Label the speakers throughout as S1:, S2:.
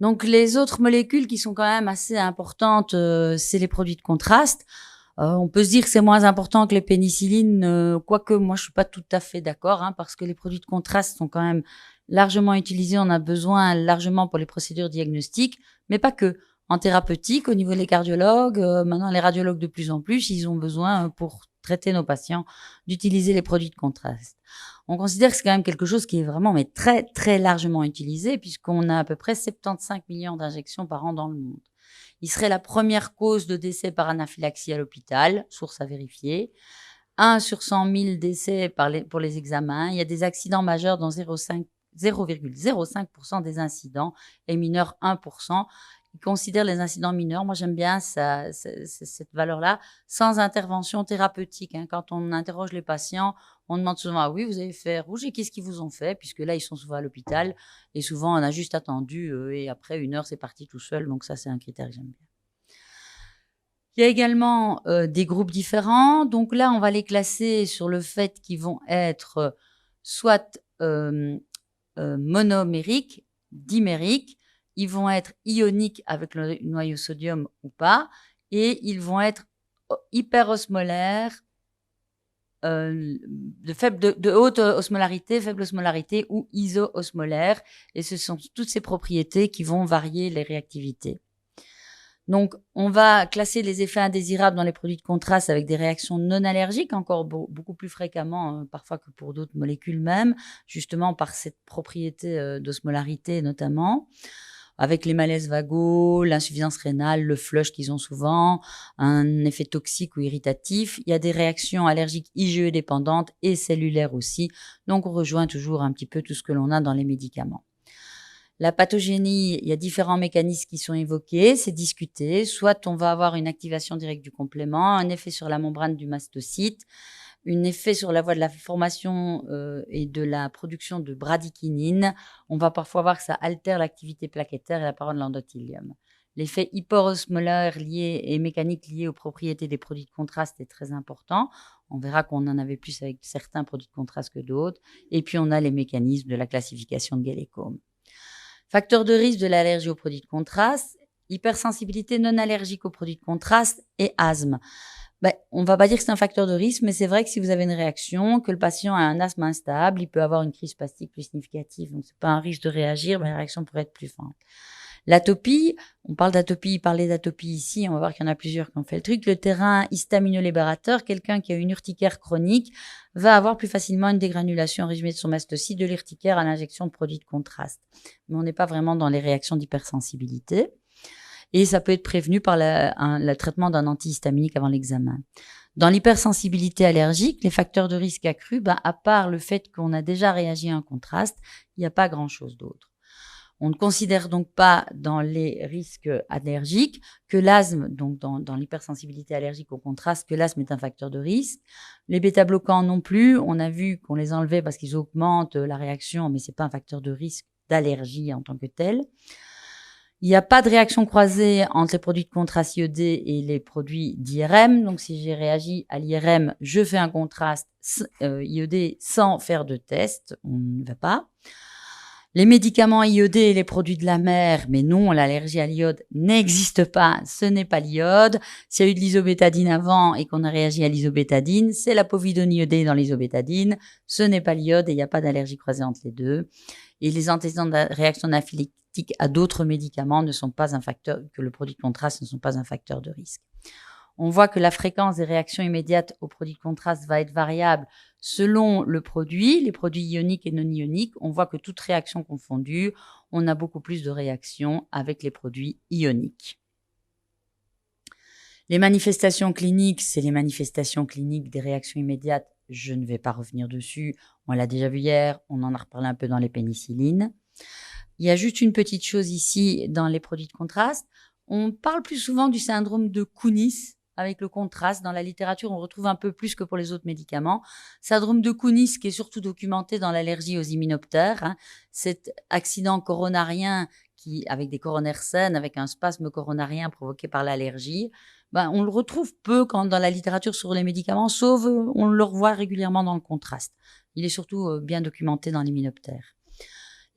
S1: Donc, les autres molécules qui sont quand même assez importantes, c'est les produits de contraste. On peut se dire que c'est moins important que les pénicillines, quoique moi je suis pas tout à fait d'accord, parce que les produits de contraste sont quand même largement utilisés. On a besoin largement pour les procédures diagnostiques, mais pas que. En thérapeutique, au niveau des cardiologues, maintenant les radiologues de plus en plus, ils ont besoin pour traiter nos patients d'utiliser les produits de contraste. On considère que c'est quand même quelque chose qui est vraiment mais très très largement utilisé puisqu'on a à peu près 75 millions d'injections par an dans le monde. Il serait la première cause de décès par anaphylaxie à l'hôpital, source à vérifier. 1 sur 100 000 décès pour les examens. Il y a des accidents majeurs dans 0,05% des incidents et mineurs 1%. Ils considèrent les incidents mineurs, moi j'aime bien cette valeur-là, sans intervention thérapeutique. Quand on interroge les patients, on demande souvent, ah oui, vous avez fait rouge et qu'est-ce qu'ils vous ont fait? Puisque là, ils sont souvent à l'hôpital et souvent on a juste attendu et après 1 heure, c'est parti tout seul. Donc ça, c'est un critère que j'aime bien. Il y a également des groupes différents. Donc là, on va les classer sur le fait qu'ils vont être soit monomériques, dimériques, ils vont être ioniques avec le noyau sodium ou pas, et ils vont être hyperosmolaires, de haute osmolarité, faible osmolarité ou iso-osmolaires. Et ce sont toutes ces propriétés qui vont varier les réactivités. Donc, on va classer les effets indésirables dans les produits de contraste avec des réactions non allergiques, encore beaucoup plus fréquemment, parfois que pour d'autres molécules même, justement par cette propriété d'osmolarité notamment, avec les malaises vagaux, l'insuffisance rénale, le flush qu'ils ont souvent, un effet toxique ou irritatif. Il y a des réactions allergiques IgE dépendantes et cellulaires aussi. Donc, on rejoint toujours un petit peu tout ce que l'on a dans les médicaments. La pathogénie, il y a différents mécanismes qui sont évoqués, c'est discuté. Soit on va avoir une activation directe du complément, un effet sur la membrane du mastocyte, un effet sur la voie de la formation et de la production de bradykinine. On va parfois voir que ça altère l'activité plaquettaire et la paroi de l'endothélium. L'effet hyperosmolaire lié et mécanique lié aux propriétés des produits de contraste est très important. On verra qu'on en avait plus avec certains produits de contraste que d'autres. Et puis, on a les mécanismes de la classification de Guellecome. Facteur de risque de l'allergie aux produits de contraste, hypersensibilité non allergique aux produits de contraste et asthme. On ne va pas dire que c'est un facteur de risque, mais c'est vrai que si vous avez une réaction, que le patient a un asthme instable, il peut avoir une crise spastique plus significative. Donc, ce n'est pas un risque de réagir, mais la réaction pourrait être plus forte. L'atopie, on parle d'atopie, parler d'atopie ici, on va voir qu'il y en a plusieurs qui ont fait le truc. Le terrain histaminolibérateur, quelqu'un qui a une urticaire chronique va avoir plus facilement une dégranulation résumée de son mastocyte de l'urticaire à l'injection de produits de contraste. Mais on n'est pas vraiment dans les réactions d'hypersensibilité. Et ça peut être prévenu par le traitement d'un antihistaminique avant l'examen. Dans l'hypersensibilité allergique, les facteurs de risque accrus, à part le fait qu'on a déjà réagi à un contraste, il n'y a pas grand-chose d'autre. On ne considère donc pas dans les risques allergiques que l'asthme, donc dans l'hypersensibilité allergique au contraste, que l'asthme est un facteur de risque. Les bêta-bloquants non plus, on a vu qu'on les enlevait parce qu'ils augmentent la réaction, mais c'est pas un facteur de risque d'allergie en tant que tel. Il n'y a pas de réaction croisée entre les produits de contraste iodé et les produits d'IRM. Donc, si j'ai réagi à l'IRM, je fais un contraste iodé sans faire de test. On ne va pas. Les médicaments iodés et les produits de la mer, mais non, l'allergie à l'iode n'existe pas, ce n'est pas l'iode. S'il y a eu de l'isobétadine avant et qu'on a réagi à l'isobétadine, c'est la povidone iodée dans l'isobétadine, ce n'est pas l'iode et il n'y a pas d'allergie croisée entre les deux. Et les antécédents de réaction anaphylactique à d'autres médicaments ne sont pas un facteur, que le produit de contraste ne sont pas un facteur de risque. On voit que la fréquence des réactions immédiates aux produits de contraste va être variable selon le produit, les produits ioniques et non ioniques. On voit que toute réaction confondue, on a beaucoup plus de réactions avec les produits ioniques. Les manifestations cliniques, c'est les manifestations cliniques des réactions immédiates. Je ne vais pas revenir dessus. On l'a déjà vu hier, on en a reparlé un peu dans les pénicillines. Il y a juste une petite chose ici dans les produits de contraste. On parle plus souvent du syndrome de Kounis avec le contraste. Dans la littérature, on retrouve un peu plus que pour les autres médicaments. Syndrome de Kounis qui est surtout documenté dans l'allergie aux hyménoptères. Cet accident coronarien avec des coronaires saines, avec un spasme coronarien provoqué par l'allergie. On le retrouve peu dans la littérature sur les médicaments, sauf on le revoit régulièrement dans le contraste. Il est surtout bien documenté dans l'hyménoptère.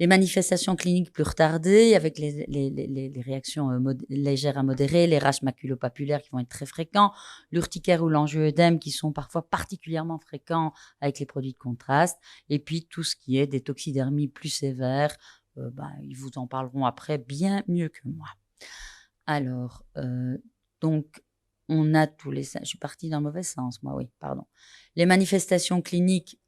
S1: Les manifestations cliniques plus retardées, avec les réactions légères à modérées, les rash maculopapulaires qui vont être très fréquents, l'urticaire ou l'angioœdème qui sont parfois particulièrement fréquents avec les produits de contraste, et puis tout ce qui est des toxidermies plus sévères, ils vous en parleront après bien mieux que moi. Alors, donc, on a tous les... Je suis partie dans le mauvais sens, moi, oui, pardon. Les manifestations cliniques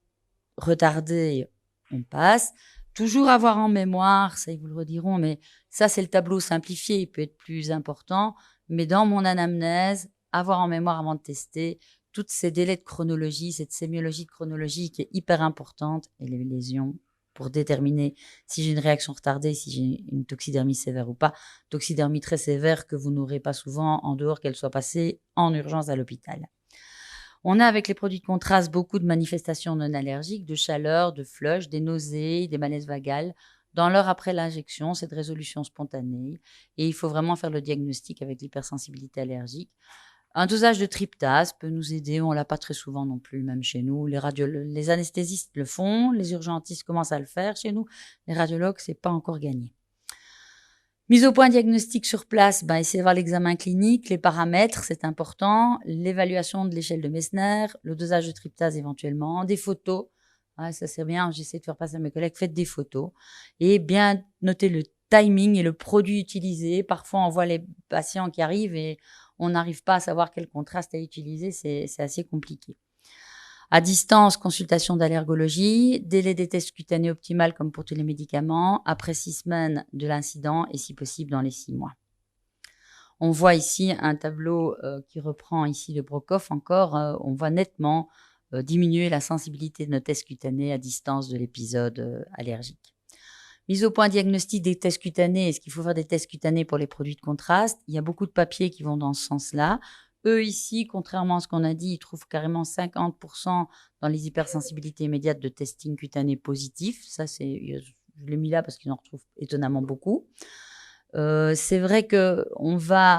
S1: retardées, on passe. Toujours avoir en mémoire, ça ils vous le rediront, mais ça c'est le tableau simplifié, il peut être plus important, mais dans mon anamnèse, avoir en mémoire avant de tester, toutes ces délais de chronologie, cette sémiologie de chronologie qui est hyper importante, et les lésions pour déterminer si j'ai une réaction retardée, si j'ai une toxidermie sévère ou pas. Toxidermie très sévère que vous n'aurez pas souvent en dehors qu'elle soit passée en urgence à l'hôpital. On a avec les produits de contraste beaucoup de manifestations non allergiques, de chaleur, de flush, des nausées, des malaises vagales. Dans l'heure après l'injection, c'est de résolution spontanée et il faut vraiment faire le diagnostic avec l'hypersensibilité allergique. Un dosage de tryptase peut nous aider, on ne l'a pas très souvent non plus, même chez nous. Les anesthésistes le font, les urgentistes commencent à le faire chez nous. Les radiologues, c'est pas encore gagné. Mise au point diagnostic sur place, essayez de voir l'examen clinique, les paramètres, c'est important, l'évaluation de l'échelle de Messner, le dosage de tryptase éventuellement, des photos, ça c'est bien, j'essaie de faire passer à mes collègues, faites des photos et bien noter le timing et le produit utilisé. Parfois, on voit les patients qui arrivent et on n'arrive pas à savoir quel contraste à utiliser, c'est assez compliqué. À distance, consultation d'allergologie, délai des tests cutanés optimal comme pour tous les médicaments, après 6 semaines de l'incident et si possible dans les 6 mois. On voit ici un tableau qui reprend ici le Brokoff encore, on voit nettement diminuer la sensibilité de nos tests cutanés à distance de l'épisode allergique. Mise au point diagnostic des tests cutanés, est-ce qu'il faut faire des tests cutanés pour les produits de contraste? Il y a beaucoup de papiers qui vont dans ce sens-là. Eux, ici, contrairement à ce qu'on a dit, ils trouvent carrément 50% dans les hypersensibilités immédiates de testing cutané positif. Ça, je l'ai mis là parce qu'ils en retrouvent étonnamment beaucoup. C'est vrai qu'on va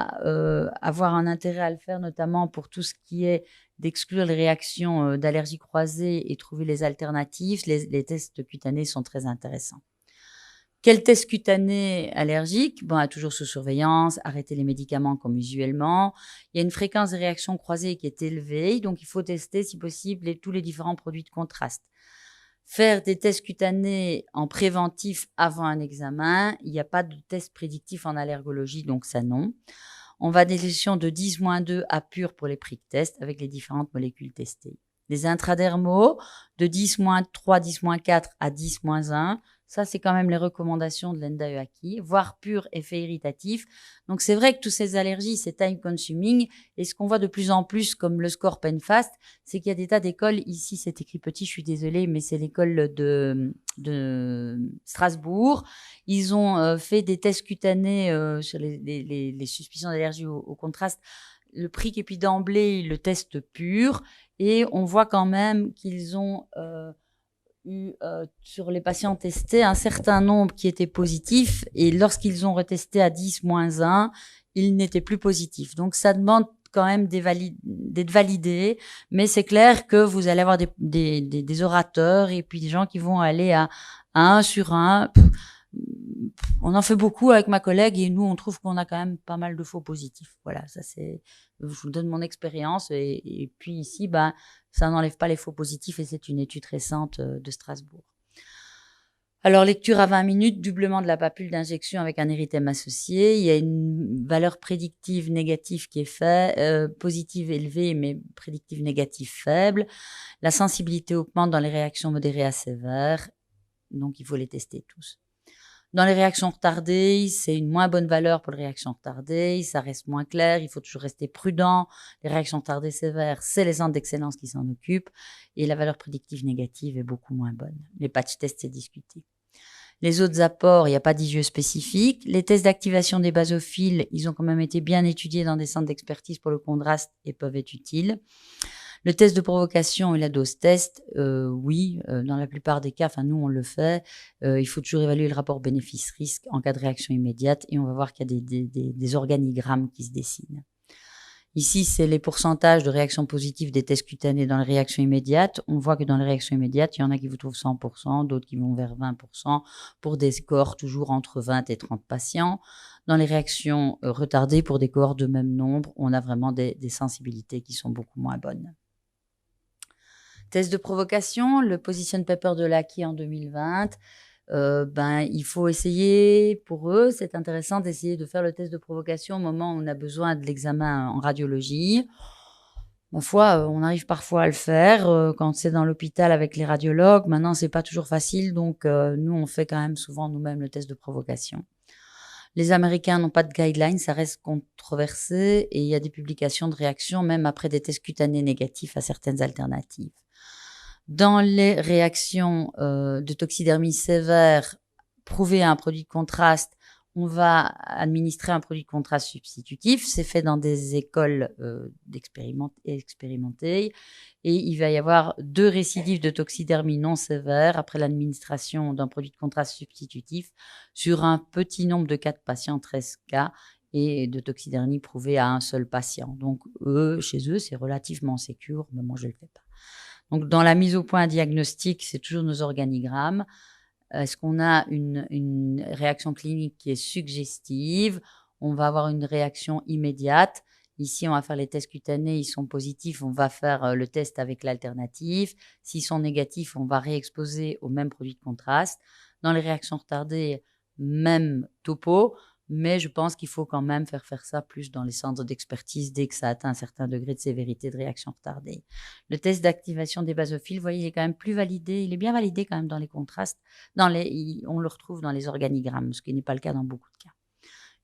S1: avoir un intérêt à le faire, notamment pour tout ce qui est d'exclure les réactions d'allergie croisée et trouver les alternatives. Les tests cutanés sont très intéressants. Quel test cutané allergique? Toujours sous surveillance, arrêter les médicaments comme usuellement. Il y a une fréquence de réactions croisées qui est élevée, donc il faut tester, si possible, tous les différents produits de contraste. Faire des tests cutanés en préventif avant un examen, il n'y a pas de test prédictif en allergologie, donc ça non. On va des lésions de 10-2 à pur pour les prick tests avec les différentes molécules testées. Les intradermaux de 10-3, 10-4 à 10-1, ça, c'est quand même les recommandations de l'ENDA EACI, voire pur effet irritatif. Donc, c'est vrai que toutes ces allergies, c'est time consuming. Et ce qu'on voit de plus en plus, comme le score PenFast, c'est qu'il y a des tas d'écoles. Ici, c'est écrit petit, je suis désolée, mais c'est l'école de Strasbourg. Ils ont fait des tests cutanés sur les suspicions d'allergie au contraste. Le prick, et puis d'emblée, le test pur. Et on voit quand même qu'ils ont sur les patients testés un certain nombre qui étaient positifs et lorsqu'ils ont retesté à 10-1, ils n'étaient plus positifs. Donc, ça demande quand même d'être validé, mais c'est clair que vous allez avoir des orateurs et puis des gens qui vont aller à 1 sur 1. On en fait beaucoup avec ma collègue et nous, on trouve qu'on a quand même pas mal de faux positifs. Voilà, ça c'est, je vous donne mon expérience et puis ici, ça n'enlève pas les faux positifs et c'est une étude récente de Strasbourg. Alors, lecture à 20 minutes, doublement de la papule d'injection avec un érythème associé. Il y a une valeur prédictive négative qui est faite, positive élevée, mais prédictive négative faible. La sensibilité augmente dans les réactions modérées à sévères. Donc, il faut les tester tous. Dans les réactions retardées, c'est une moins bonne valeur pour les réactions retardées, ça reste moins clair, il faut toujours rester prudent. Les réactions retardées sévères, c'est les centres d'excellence qui s'en occupent et la valeur prédictive négative est beaucoup moins bonne. Les patch tests, c'est discuté. Les autres apports, il n'y a pas d'IgE spécifique. Les tests d'activation des basophiles, ils ont quand même été bien étudiés dans des centres d'expertise pour le contraste et peuvent être utiles. Le test de provocation et la dose test, oui, dans la plupart des cas, nous on le fait, il faut toujours évaluer le rapport bénéfice-risque en cas de réaction immédiate et on va voir qu'il y a des organigrammes qui se dessinent. Ici, c'est les pourcentages de réactions positives des tests cutanés dans les réactions immédiates. On voit que dans les réactions immédiates, il y en a qui vous trouvent 100%, d'autres qui vont vers 20%, pour des scores toujours entre 20 et 30 patients. Dans les réactions retardées, pour des cohortes de même nombre, on a vraiment des sensibilités qui sont beaucoup moins bonnes. Test de provocation, le position paper de Lackey en 2020. Il faut essayer, pour eux, c'est intéressant d'essayer de faire le test de provocation au moment où on a besoin de l'examen en radiologie. Ma foi, on arrive parfois à le faire quand c'est dans l'hôpital avec les radiologues. Maintenant, c'est pas toujours facile, donc nous, on fait quand même souvent nous-mêmes le test de provocation. Les Américains n'ont pas de guidelines, ça reste controversé et il y a des publications de réactions même après des tests cutanés négatifs à certaines alternatives. Dans les réactions de toxidermie sévère prouvées à un produit de contraste, on va administrer un produit de contraste substitutif. C'est fait dans des écoles expérimentées et il va y avoir 2 récidives de toxidermie non sévère après l'administration d'un produit de contraste substitutif sur un petit nombre de cas de patients, 13 cas, et de toxidermie prouvée à un seul patient. Donc, chez eux, c'est relativement sécure, mais moi, je ne le fais pas. Donc, dans la mise au point diagnostique, c'est toujours nos organigrammes. Est-ce qu'on a une réaction clinique qui est suggestive? On va avoir une réaction immédiate. Ici, on va faire les tests cutanés. Ils sont positifs. On va faire le test avec l'alternative. S'ils sont négatifs, on va réexposer au même produit de contraste. Dans les réactions retardées, même topo. Mais je pense qu'il faut quand même faire ça plus dans les centres d'expertise dès que ça atteint un certain degré de sévérité de réaction retardée. Le test d'activation des basophiles, vous voyez, il est quand même plus validé. Il est bien validé quand même dans les contrastes. On le retrouve dans les organigrammes, ce qui n'est pas le cas dans beaucoup de cas.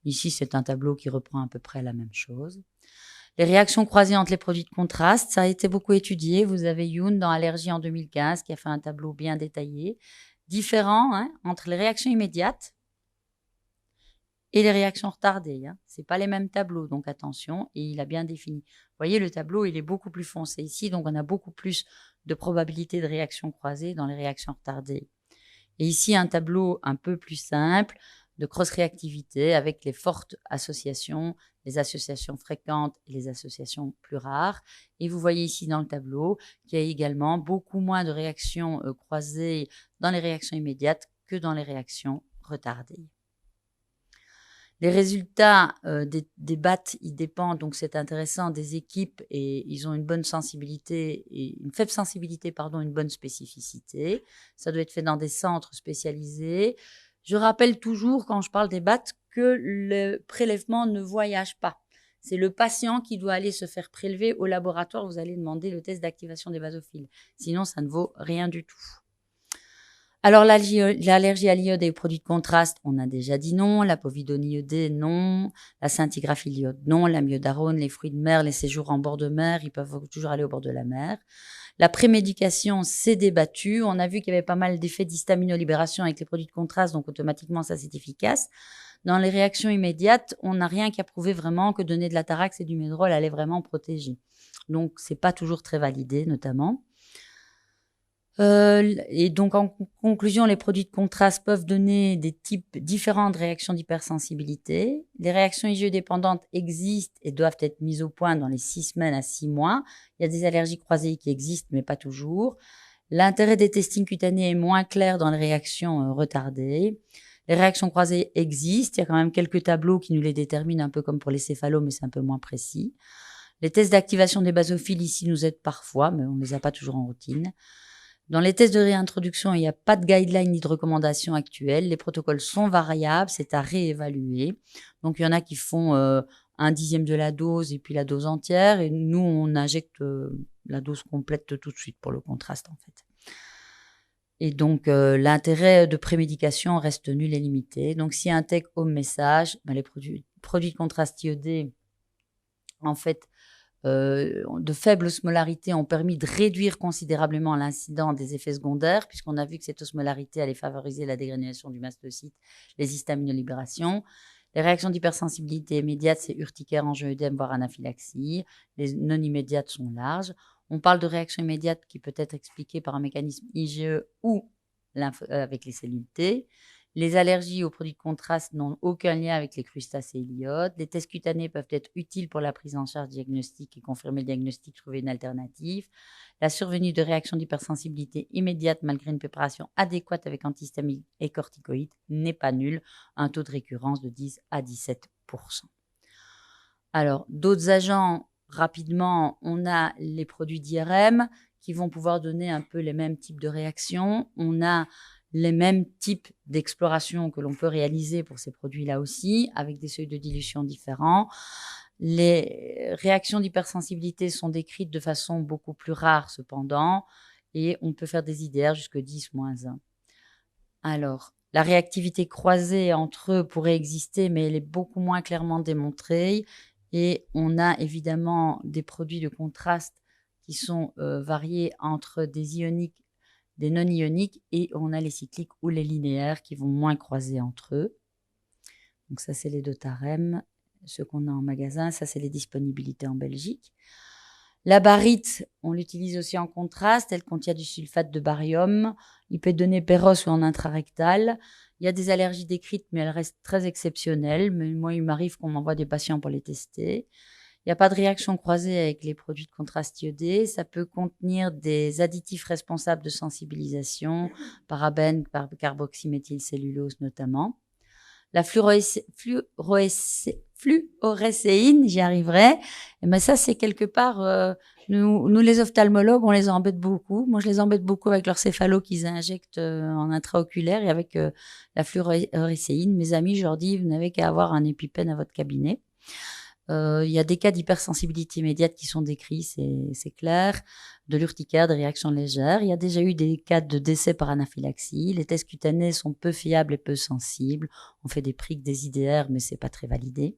S1: Ici, c'est un tableau qui reprend à peu près la même chose. Les réactions croisées entre les produits de contraste, ça a été beaucoup étudié. Vous avez Youn dans Allergie en 2015 qui a fait un tableau bien détaillé, différent entre les réactions immédiates et les réactions retardées. C'est pas les mêmes tableaux, donc attention, et il a bien défini. Vous voyez, le tableau, il est beaucoup plus foncé ici, donc on a beaucoup plus de probabilité de réactions croisées dans les réactions retardées. Et ici, un tableau un peu plus simple de cross-réactivité avec les fortes associations, les associations fréquentes et les associations plus rares. Et vous voyez ici dans le tableau qu'il y a également beaucoup moins de réactions croisées dans les réactions immédiates que dans les réactions retardées. Les résultats des BAT, ils dépendent, donc c'est intéressant, des équipes et ils ont une bonne sensibilité, et une faible sensibilité, une bonne spécificité. Ça doit être fait dans des centres spécialisés. Je rappelle toujours, quand je parle des BAT, que le prélèvement ne voyage pas. C'est le patient qui doit aller se faire prélever au laboratoire. Vous allez demander le test d'activation des basophiles. Sinon, ça ne vaut rien du tout. Alors, l'allergie à l'iode et aux produits de contraste, on a déjà dit non. La povidone iodée, non. La scintigraphie iode, non. La myodarone, les fruits de mer, les séjours en bord de mer, ils peuvent toujours aller au bord de la mer. La prémédication, c'est débattu. On a vu qu'il y avait pas mal d'effets d'histaminolibération avec les produits de contraste, donc automatiquement, ça, c'est efficace. Dans les réactions immédiates, on n'a rien qui a prouvé vraiment que donner de l'atarax et du médrol allait vraiment protéger. Donc, c'est pas toujours très validé, notamment. Et donc, en conclusion, les produits de contraste peuvent donner des types différents de réactions d'hypersensibilité. Les réactions IgE-dépendantes existent et doivent être mises au point dans les 6 semaines à 6 mois. Il y a des allergies croisées qui existent, mais pas toujours. L'intérêt des testings cutanés est moins clair dans les réactions retardées. Les réactions croisées existent. Il y a quand même quelques tableaux qui nous les déterminent, un peu comme pour les céphalos, mais c'est un peu moins précis. Les tests d'activation des basophiles ici nous aident parfois, mais on ne les a pas toujours en routine. Dans les tests de réintroduction, il n'y a pas de guideline ni de recommandation actuelle. Les protocoles sont variables, c'est à réévaluer. Donc, il y en a qui font 1/10 de la dose et puis la dose entière. Et nous, on injecte la dose complète tout de suite pour le contraste, en fait. Et donc, l'intérêt de prémédication reste nul et limité. Donc, si un tech home message, les produits de contraste iodé, en fait, de faible osmolarité ont permis de réduire considérablement l'incidence des effets secondaires, puisqu'on a vu que cette osmolarité allait favoriser la dégranulation du mastocyte, les histaminolibérations. Les réactions d'hypersensibilité immédiate, c'est urticaire, angioïdème, voire anaphylaxie. Les non immédiates sont larges. On parle de réaction immédiate qui peut être expliquée par un mécanisme IgE ou avec les cellules T. Les allergies aux produits de contraste n'ont aucun lien avec les crustacés et l'iode. Les tests cutanés peuvent être utiles pour la prise en charge diagnostique et confirmer le diagnostic, trouver une alternative. La survenue de réactions d'hypersensibilité immédiate malgré une préparation adéquate avec antihistaminique et corticoïdes n'est pas nulle, un taux de récurrence de 10 à 17%. Alors, d'autres agents, rapidement, on a les produits d'IRM qui vont pouvoir donner un peu les mêmes types de réactions. On a les mêmes types d'exploration que l'on peut réaliser pour ces produits-là aussi, avec des seuils de dilution différents. Les réactions d'hypersensibilité sont décrites de façon beaucoup plus rare cependant, et on peut faire des IDR jusqu'à 10-1. Alors, la réactivité croisée entre eux pourrait exister, mais elle est beaucoup moins clairement démontrée. Et on a évidemment des produits de contraste qui sont variés entre des ioniques, des non-ioniques, et on a les cycliques ou les linéaires qui vont moins croiser entre eux. Donc ça, c'est les Dotarem, ceux qu'on a en magasin. Ça, c'est les disponibilités en Belgique. La barite, on l'utilise aussi en contraste. Elle contient du sulfate de barium. Il peut donner péros ou en intrarectal. Il y a des allergies décrites, mais elles restent très exceptionnelles. Mais moi, il m'arrive qu'on m'envoie des patients pour les tester. Il n'y a pas de réaction croisée avec les produits de contraste iodé. Ça peut contenir des additifs responsables de sensibilisation, parabènes, carboxyméthylcellulose notamment. La fluorescéine, j'y arriverai. Mais ça, c'est quelque part, nous, les ophtalmologues, on les embête beaucoup. Moi, je les embête beaucoup avec leur céphalo qu'ils injectent en intraoculaire et avec la fluorescéine. Mes amis, je leur dis, vous n'avez qu'à avoir un épipène à votre cabinet. Il y a des cas d'hypersensibilité immédiate qui sont décrits, c'est clair, de l'urticaire, des réactions légères. Il y a déjà eu des cas de décès par anaphylaxie. Les tests cutanés sont peu fiables et peu sensibles. On fait des prics, des IDR, mais c'est pas très validé.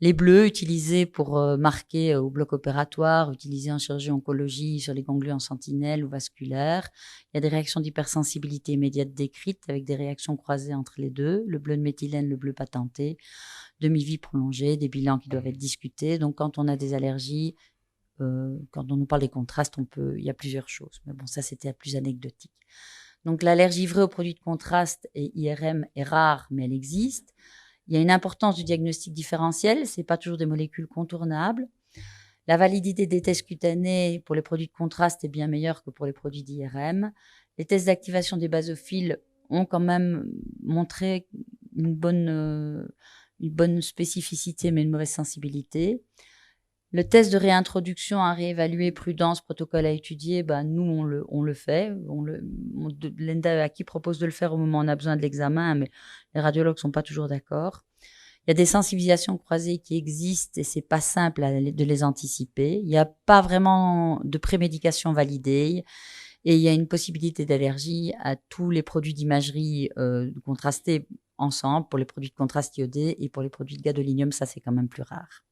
S1: Les bleus utilisés pour marquer au bloc opératoire, utilisés en chirurgie oncologie sur les ganglions sentinelles ou vasculaires. Il y a des réactions d'hypersensibilité immédiate décrites avec des réactions croisées entre les deux, le bleu de méthylène, le bleu patenté, demi-vie prolongée, des bilans qui doivent être discutés. Donc, quand on a des allergies, quand on nous parle des contrastes, il y a plusieurs choses. Mais bon, ça, c'était plus anecdotique. Donc, l'allergie vraie aux produits de contraste et IRM est rare, mais elle existe. Il y a une importance du diagnostic différentiel. Ce n'est pas toujours des molécules contournables. La validité des tests cutanés pour les produits de contraste est bien meilleure que pour les produits d'IRM. Les tests d'activation des basophiles ont quand même montré une bonne spécificité, mais une mauvaise sensibilité. Le test de réintroduction à réévaluer, prudence, protocole à étudier, nous, on le fait. L'ENDA-EACI propose de le faire au moment où on a besoin de l'examen, mais les radiologues ne sont pas toujours d'accord. Il y a des sensibilisations croisées qui existent et c'est pas simple de les anticiper. Il n'y a pas vraiment de prémédication validée et il y a une possibilité d'allergie à tous les produits d'imagerie contrastés ensemble, pour les produits de contraste iodé et pour les produits de gadolinium, ça c'est quand même plus rare.